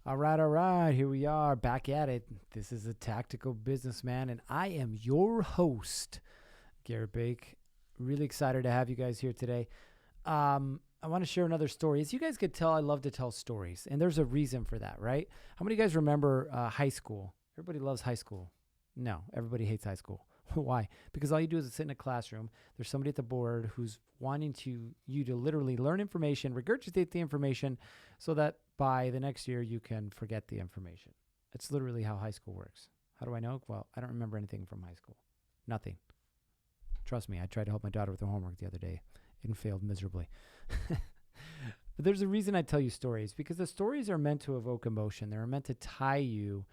All right. Here we are back at it. This is a tactical businessman, and I am your host, Garrett Bake. Really excited to have you guys here today. I want to share another story. As you guys could tell, I love to tell stories, and there's a reason for that, right? How many of you guys remember high school? Everybody loves high school. No, everybody hates high school. Why? Because all you do is sit in a classroom. There's somebody at the board who's wanting you to literally learn information, regurgitate the information, so that by the next year you can forget the information. It's literally how high school works. How do I know? Well, I don't remember anything from high school. Nothing. Trust me, I tried to help my daughter with her homework the other day and failed miserably. But there's a reason I tell you stories, because the stories are meant to evoke emotion. They're meant to tie you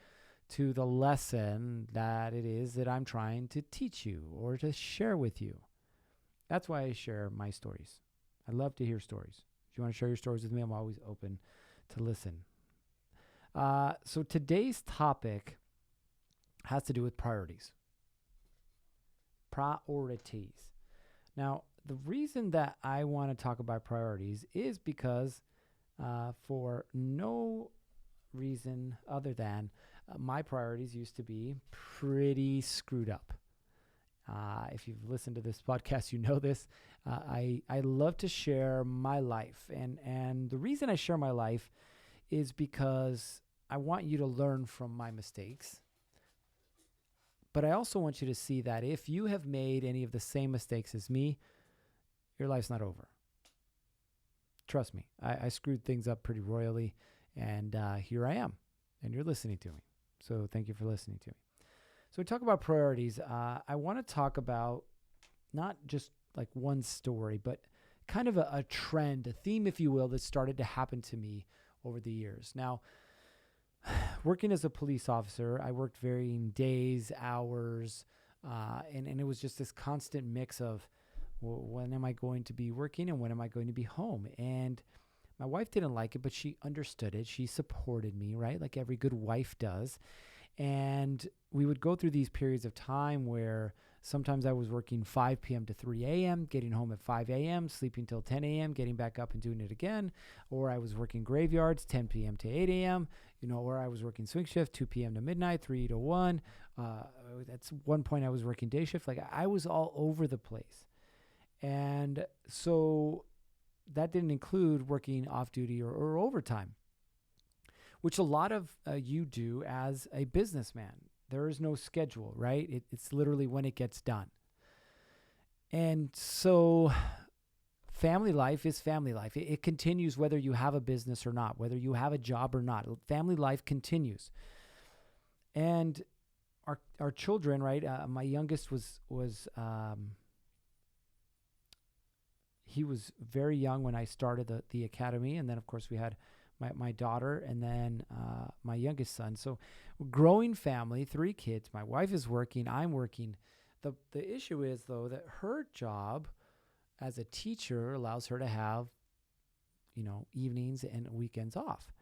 to the lesson that it is that I'm trying to teach you or to share with you. That's why I share my stories. I love to hear stories. If you want to share your stories with me, I'm always open to listen. So today's topic has to do with priorities. Priorities. Now, the reason that I want to talk about priorities is because for no reason other than my priorities used to be pretty screwed up. If you've listened to this podcast, you know this. I love to share my life. And the reason I share my life is because I want you to learn from my mistakes. But I also want you to see that if you have made any of the same mistakes as me, your life's not over. Trust me, I screwed things up pretty royally, and here I am, and you're listening to me. So thank you for listening to me. So we talk about priorities. I want to talk about not just like one story, but kind of a trend, a theme, if you will, that started to happen to me over the years. Now, working as a police officer, I worked varying days, hours, and it was just this constant mix of, well, when am I going to be working and when am I going to be home? And my wife didn't like it, but she understood it. She supported me, right? Like every good wife does. And we would go through these periods of time where sometimes I was working 5 p.m. to 3 a.m., getting home at 5 a.m., sleeping till 10 a.m., getting back up and doing it again. Or I was working graveyards, 10 p.m. to 8 a.m., or I was working swing shift, 2 p.m. to midnight, 3 to 1. At one point I was working day shift. Like I was all over the place. And so that didn't include working off duty or overtime, which a lot of you do as a businessman. There is no schedule, right? It's literally when it gets done. And so family life is family life. It continues whether you have a business or not, whether you have a job or not. Family life continues. And our children, right? My youngest was he was very young when I started the academy. And then, of course, we had my daughter and then my youngest son. So growing family, 3 kids. My wife is working. I'm working. The issue is, though, that her job as a teacher allows her to have, evenings and weekends off,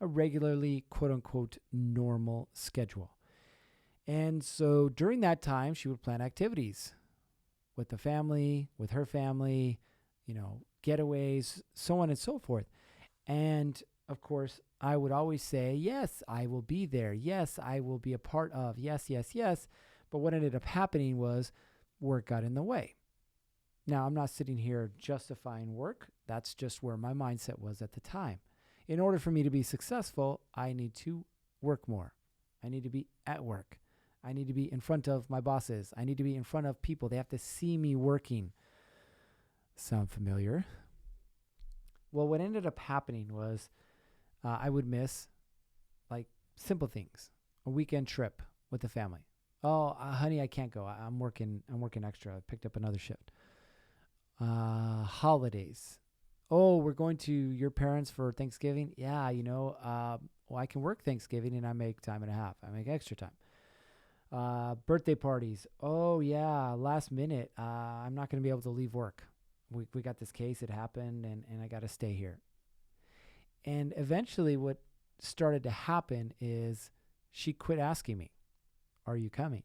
a regularly, quote unquote, normal schedule. And so during that time, she would plan activities with the family, with her family, getaways, so on and so forth. And of course, I would always say, yes, I will be there. Yes, I will be a part of. Yes, yes, yes. But what ended up happening was work got in the way. Now, I'm not sitting here justifying work. That's just where my mindset was at the time. In order for me to be successful, I need to work more. I need to be at work. I need to be in front of my bosses. I need to be in front of people. They have to see me working. Sound familiar? Well, what ended up happening was I would miss like simple things, a weekend trip with the family. Oh, honey, I can't go. I'm working extra. I picked up another shift. Holidays. Oh, we're going to your parents for Thanksgiving. Yeah, well, I can work Thanksgiving and I make time and a half. I make extra time. Birthday parties. Oh yeah, last minute. I'm not going to be able to leave work. We got this case. It happened and I got to stay here. And eventually what started to happen is she quit asking me, are you coming?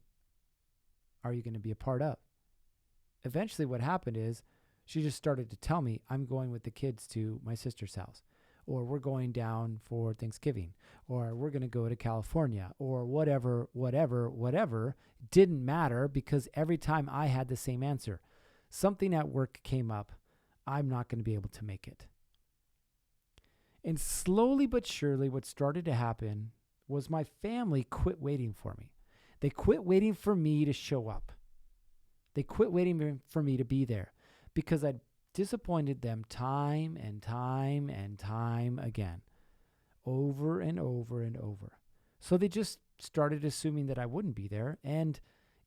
Are you going to be a part of? Eventually what happened is she just started to tell me, I'm going with the kids to my sister's house. or we're going down for Thanksgiving, or we're going to go to California, or whatever, didn't matter because every time I had the same answer. Something at work came up. I'm not going to be able to make it. And slowly but surely, what started to happen was my family quit waiting for me. They quit waiting for me to show up. They quit waiting for me to be there because I'd disappointed them time and time and time again, over and over and over. So they just started assuming that I wouldn't be there. And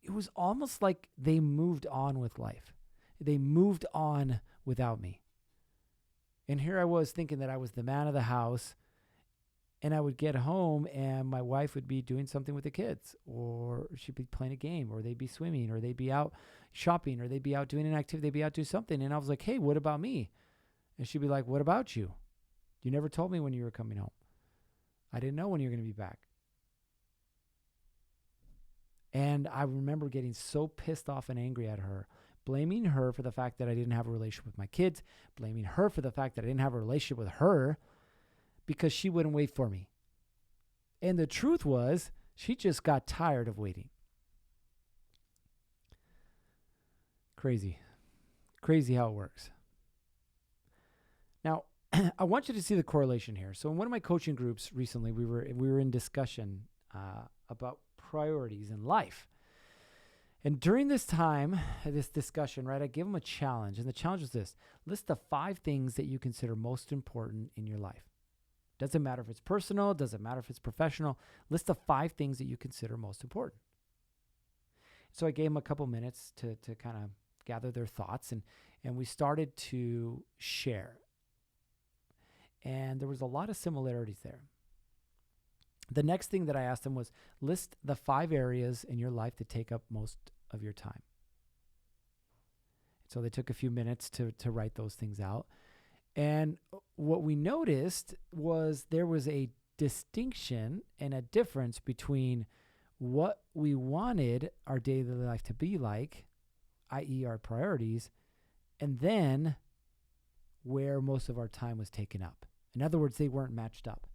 it was almost like they moved on with life. They moved on without me. And here I was thinking that I was the man of the house, and I would get home and my wife would be doing something with the kids, or she'd be playing a game, or they'd be swimming, or they'd be out shopping, or they'd be out doing an activity, they'd be out doing something. And I was like, hey, what about me? And she'd be like, what about you? You never told me when you were coming home. I didn't know when you were going to be back. And I remember getting so pissed off and angry at her, blaming her for the fact that I didn't have a relationship with my kids, blaming her for the fact that I didn't have a relationship with her because she wouldn't wait for me. And the truth was, she just got tired of waiting. Crazy how it works. Now, I want you to see the correlation here. So in one of my coaching groups recently, we were in discussion about priorities in life. And during this time, this discussion, right, I gave them a challenge. And the challenge was this: list the 5 things that you consider most important in your life. Doesn't matter if it's personal, doesn't matter if it's professional. List the 5 things that you consider most important. So I gave them a couple minutes to kind of gather their thoughts, and we started to share. And there was a lot of similarities there. The next thing that I asked them was, list the 5 areas in your life that take up most of your time. So they took a few minutes to write those things out. And what we noticed was there was a distinction and a difference between what we wanted our daily life to be like, i.e. our priorities, and then where most of our time was taken up. In other words, they weren't matched up.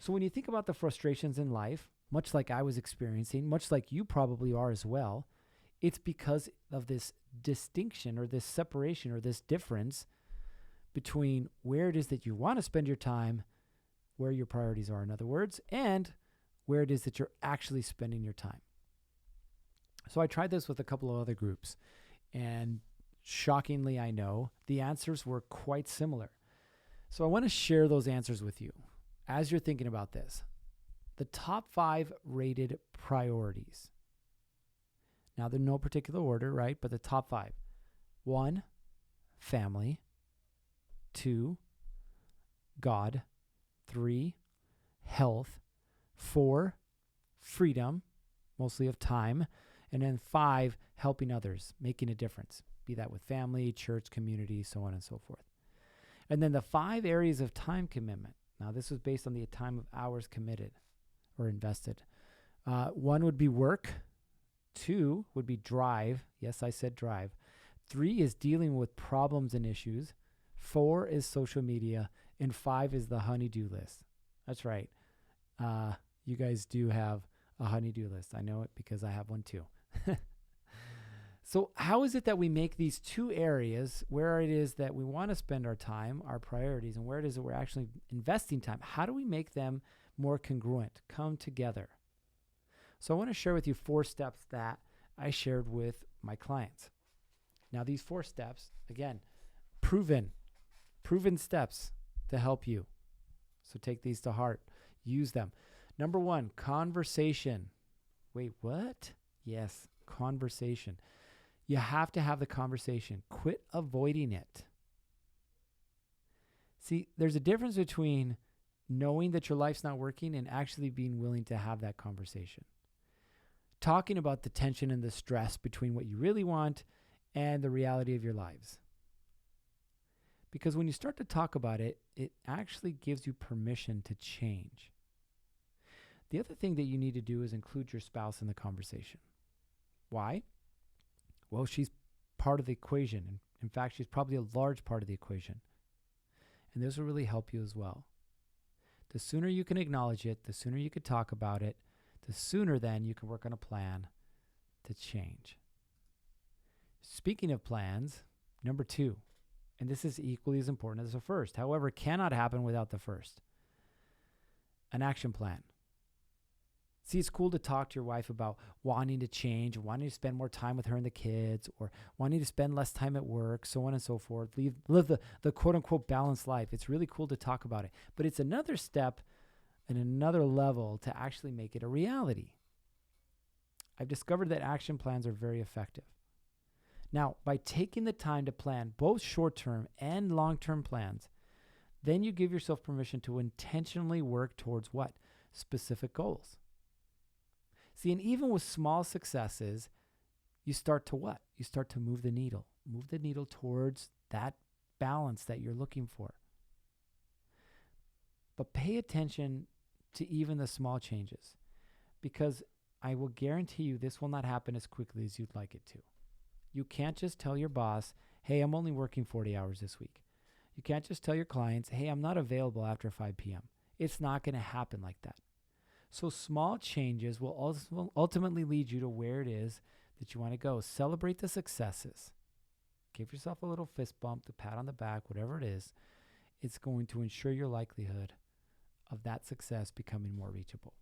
So when you think about the frustrations in life, much like I was experiencing, much like you probably are as well, it's because of this distinction or this separation or this difference between where it is that you want to spend your time, where your priorities are, in other words, and where it is that you're actually spending your time. So I tried this with a couple of other groups, and shockingly, I know, the answers were quite similar. So I want to share those answers with you as you're thinking about this. The top 5 rated priorities. Now, they're in no particular order, right? But the top 5. 1, family. 2, God. 3, health. 4, freedom, mostly of time. And then 5, helping others, making a difference. Be that with family, church, community, so on and so forth. And then the 5 areas of time commitment. Now, this was based on the time of hours committed or invested. 1 would be work. 2 would be drive. Yes, I said drive. 3 is dealing with problems and issues. 4 is social media. And 5 is the honey-do list. That's right. You guys do have a honey-do list. I know it because I have one too. So how is it that we make these 2 areas where it is that we want to spend our time, our priorities, and where it is that we're actually investing time? How do we make them more congruent, come together? So I want to share with you 4 steps that I shared with my clients. Now, these 4 steps, again, proven steps to help you. So take these to heart. Use them. Number 1, conversation. Wait, what? Yes, conversation. You have to have the conversation. Quit avoiding it. See, there's a difference between knowing that your life's not working and actually being willing to have that conversation. Talking about the tension and the stress between what you really want and the reality of your lives. Because when you start to talk about it, it actually gives you permission to change. The other thing that you need to do is include your spouse in the conversation. Why? Well, she's part of the equation. In fact, she's probably a large part of the equation. And this will really help you as well. The sooner you can acknowledge it, the sooner you can talk about it, the sooner then you can work on a plan to change. Speaking of plans, number 2, and this is equally as important as the first, however, cannot happen without the first, an action plan. See, it's cool to talk to your wife about wanting to change, wanting to spend more time with her and the kids, or wanting to spend less time at work, so on and so forth. Live the quote-unquote balanced life. It's really cool to talk about it. But it's another step and another level to actually make it a reality. I've discovered that action plans are very effective. Now, by taking the time to plan both short-term and long-term plans, then you give yourself permission to intentionally work towards what? Specific goals. See, and even with small successes, you start to what? You start to move the needle. Move the needle towards that balance that you're looking for. But pay attention to even the small changes, because I will guarantee you this will not happen as quickly as you'd like it to. You can't just tell your boss, hey, I'm only working 40 hours this week. You can't just tell your clients, hey, I'm not available after 5 p.m. It's not going to happen like that. So small changes will ultimately lead you to where it is that you want to go. Celebrate the successes. Give yourself a little fist bump, a pat on the back, whatever it is. It's going to ensure your likelihood of that success becoming more reachable.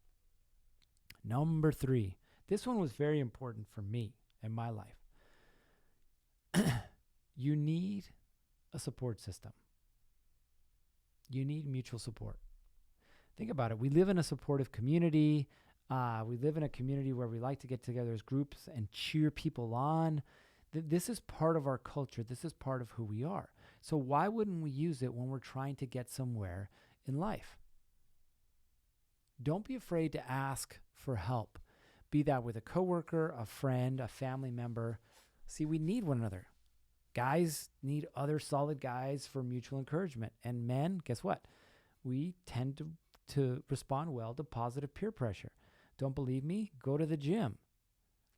Number 3. This one was very important for me in my life. You need a support system. You need mutual support. Think about it. We live in a supportive community. We live in a community where we like to get together as groups and cheer people on. This is part of our culture. This is part of who we are. So why wouldn't we use it when we're trying to get somewhere in life? Don't be afraid to ask for help. Be that with a coworker, a friend, a family member. See, we need one another. Guys need other solid guys for mutual encouragement. And men, guess what? We tend to respond well to positive peer pressure. Don't believe me? Go to the gym.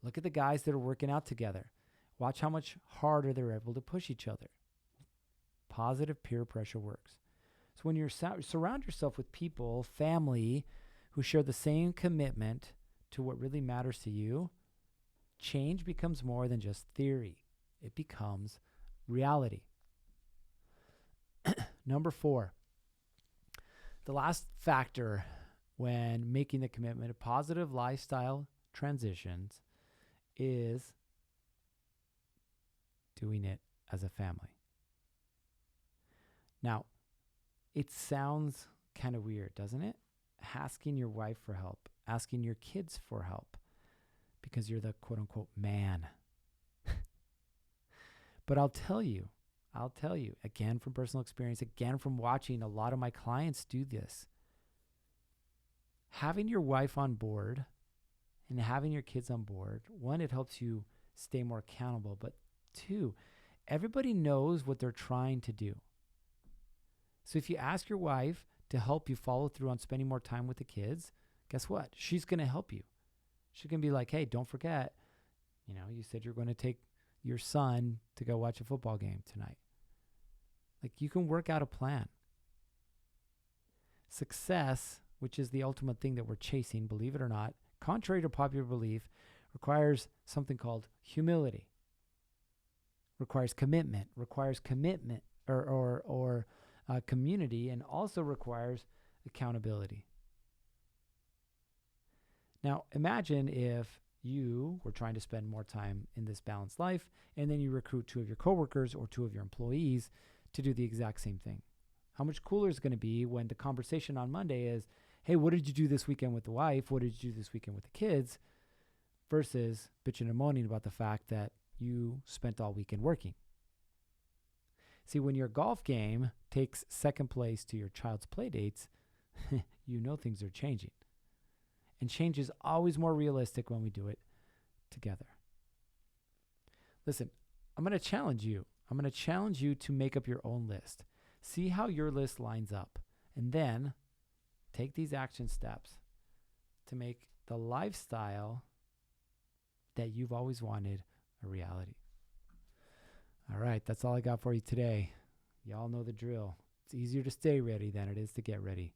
Look at the guys that are working out together. Watch how much harder they're able to push each other. Positive peer pressure works. So when you surround yourself with people, family, who share the same commitment to what really matters to you, change becomes more than just theory. It becomes reality. Number 4. The last factor when making the commitment to positive lifestyle transitions is doing it as a family. Now, it sounds kind of weird, doesn't it? Asking your wife for help, asking your kids for help because you're the quote unquote man. But I'll tell you, again from personal experience, again from watching a lot of my clients do this. Having your wife on board and having your kids on board, 1, it helps you stay more accountable, but 2, everybody knows what they're trying to do. So if you ask your wife to help you follow through on spending more time with the kids, guess what? She's going to help you. She's going to be like, hey, don't forget, you said you're going to take your son to go watch a football game tonight. Like, you can work out a plan. Success, which is the ultimate thing that we're chasing, believe it or not, contrary to popular belief, requires something called humility. Requires commitment or community, and also requires accountability. Now, imagine if you were trying to spend more time in this balanced life, and then you recruit 2 of your coworkers or 2 of your employees to do the exact same thing. How much cooler is it going to be when the conversation on Monday is, hey, what did you do this weekend with the wife? What did you do this weekend with the kids? Versus bitching and moaning about the fact that you spent all weekend working. See, when your golf game takes second place to your child's play dates, you know things are changing. And change is always more realistic when we do it together. Listen, I'm going to challenge you. I'm going to challenge you to make up your own list. See how your list lines up. And then take these action steps to make the lifestyle that you've always wanted a reality. All right, that's all I got for you today. Y'all know the drill. It's easier to stay ready than it is to get ready.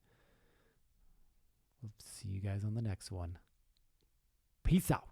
We'll see you guys on the next one. Peace out.